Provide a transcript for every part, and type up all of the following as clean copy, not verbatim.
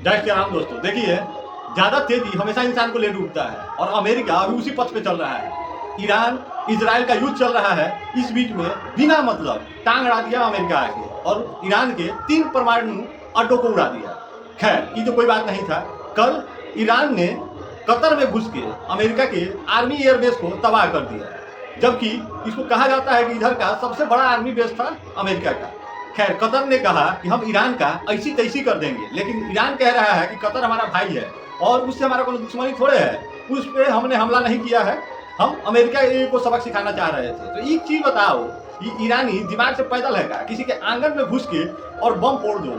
जय श्री राम दोस्तों। देखिए, ज्यादा तेजी हमेशा इंसान को ले डूबता है और अमेरिका अभी उसी पथ पे चल रहा है। ईरान इजराइल का युद्ध चल रहा है, इस बीच में बिना मतलब टांग अड़ा दिया अमेरिका आके और ईरान के 3 परमाणु अड्डों को उड़ा दिया। खैर, ये तो कोई बात नहीं था। कल ईरान ने कतर में घुस के अमेरिका के आर्मी एयरबेस को तबाह कर दिया, जबकि इसको कहा जाता है कि इधर का सबसे बड़ा आर्मी बेस था अमेरिका का। खैर, कतर ने कहा कि हम ईरान का ऐसी तैसी कर देंगे, लेकिन ईरान कह रहा है कि कतर हमारा भाई है और उससे हमारा कोई दुश्मनी थोड़े है, उस पर हमने हमला नहीं किया है, हम अमेरिका को सबक सिखाना चाह रहे थे। तो एक चीज बताओ, ये ईरानी दिमाग से पैदल है का? किसी के आंगन में घुस के और बम फोड़ दो,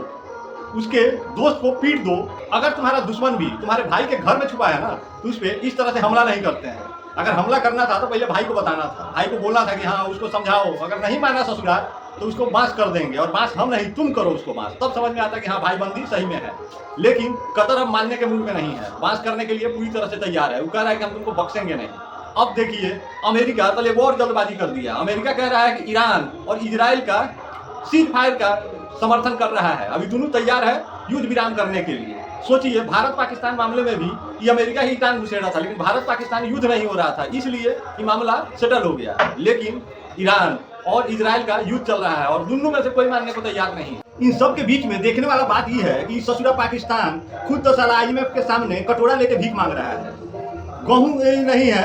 उसके दोस्त को पीट दो। अगर तुम्हारा दुश्मन भी तुम्हारे भाई के घर में छुपा है ना, तो उस पर इस तरह से हमला नहीं करते हैं। अगर हमला करना था तो पहले भाई को बताना था, भाई को बोलना था कि हाँ उसको समझाओ, अगर नहीं माना ससुराल तो उसको बांस कर देंगे, और बांस हम नहीं तुम करो उसको बांस, तब समझ में आता कि हाँ भाईबंदी सही में है। लेकिन कतर अब मानने के मूड में नहीं है, बांस करने के लिए पूरी तरह से तैयार है। वो कह रहा है कि हम तुमको बख्शेंगे नहीं। अब देखिए, अमेरिका तो एक और जल्दबाजी कर दिया। अमेरिका कह रहा है कि ईरान और इजराइल का सीज फायर का समर्थन कर रहा है। अभी दोनों तैयार है युद्ध विराम करने के लिए। सोचिए, भारत पाकिस्तान मामले में भी ये अमेरिका ही टांग घुसेड़ा था, लेकिन भारत पाकिस्तान युद्ध नहीं हो रहा था, इसलिए ये मामला सेटल हो गया। लेकिन ईरान और इजराइल का युद्ध चल रहा है और दोनों में से कोई मानने को तैयार नहीं। इन सब के बीच में देखने वाला बात यह है कि ससुरा पाकिस्तान खुद तो साला IMF के सामने कटोरा लेके भीख मांग रहा है, गेहूं नहीं है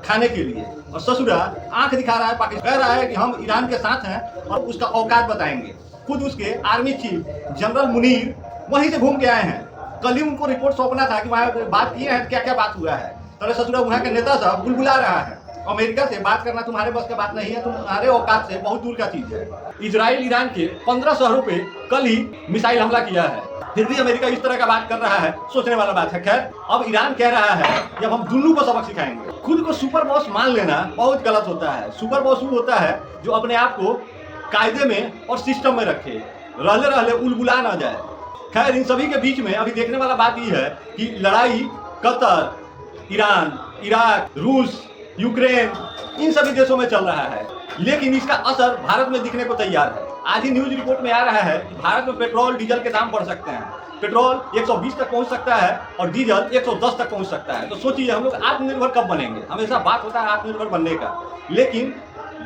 खाने के लिए, और ससुरा आंख दिखा रहा है पाकिस्तान, कह रहा है कि हम ईरान के साथ हैं और उसका औकात बताएंगे। खुद उसके आर्मी चीफ जनरल मुनीर वहीं से घूम के आए हैं। कल ही उनको रिपोर्ट सौंपना था कि वहाँ बात किए हैं, क्या क्या बात हुआ है। तो ससुरा वहाँ के नेता साहब बुलबुला रहा है, अमेरिका से बात करना तुम्हारे बस की बात नहीं है, तुम्हारे औकात से बहुत दूर का चीज है। इजराइल ईरान के 15 शहरों पे कल ही मिसाइल हमला किया है, फिर भी अमेरिका इस तरह का बात कर रहा है, सोचने वाला बात है। खैर, अब ईरान कह रहा है कि अब हम दोनों को सबक सिखाएंगे। खुद को सुपर बॉस मान लेना बहुत गलत होता है। सुपर बॉस वो होता है जो अपने आप को कायदे में और सिस्टम में रखे, रहले रहले उलबुला ना जाए। खैर, इन सभी के बीच में अभी देखने वाला बात यह है कि लड़ाई कतर, ईरान, इराक, रूस, यूक्रेन, इन सभी देशों में चल रहा है, लेकिन इसका असर भारत में दिखने को तैयार है। आज ही न्यूज रिपोर्ट में आ रहा है कि भारत में पेट्रोल डीजल के दाम बढ़ सकते हैं। पेट्रोल 120 तक पहुंच सकता है और डीजल 110 तक पहुंच सकता है। तो सोचिए, हम लोग आत्मनिर्भर कब बनेंगे? हमेशा बात होता है आत्मनिर्भर बनने का, लेकिन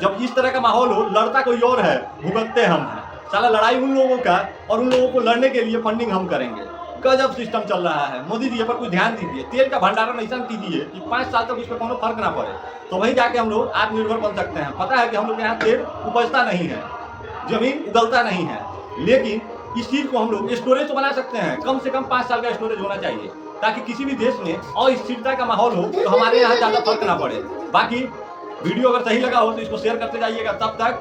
जब इस तरह का माहौल हो, लड़ता कोई और है, भुगतते हम हैं। साला लड़ाई उन लोगों का, और उन लोगों को लड़ने के लिए फंडिंग हम करेंगे। गजब सिस्टम चल रहा है। मोदी जी पर कुछ ध्यान दीजिए, तेल का भंडारण ऐसा कीजिए कि 5 साल तक उस पर कोनो फर्क ना पड़े, तो वहीं जाके हम लोग आत्मनिर्भर बन सकते हैं। पता है कि हम लोग यहाँ तेल उपजता नहीं है, जमीन उगलता नहीं है, लेकिन इस चीज को हम लोग स्टोरेज तो बना सकते हैं। कम से कम 5 साल का स्टोरेज होना चाहिए, ताकि किसी भी देश में अस्थिरता का माहौल हो तो हमारे यहाँ ज्यादा फर्क ना पड़े। बाकी वीडियो अगर सही लगा हो तो इसको शेयर करते जाइएगा। तब तक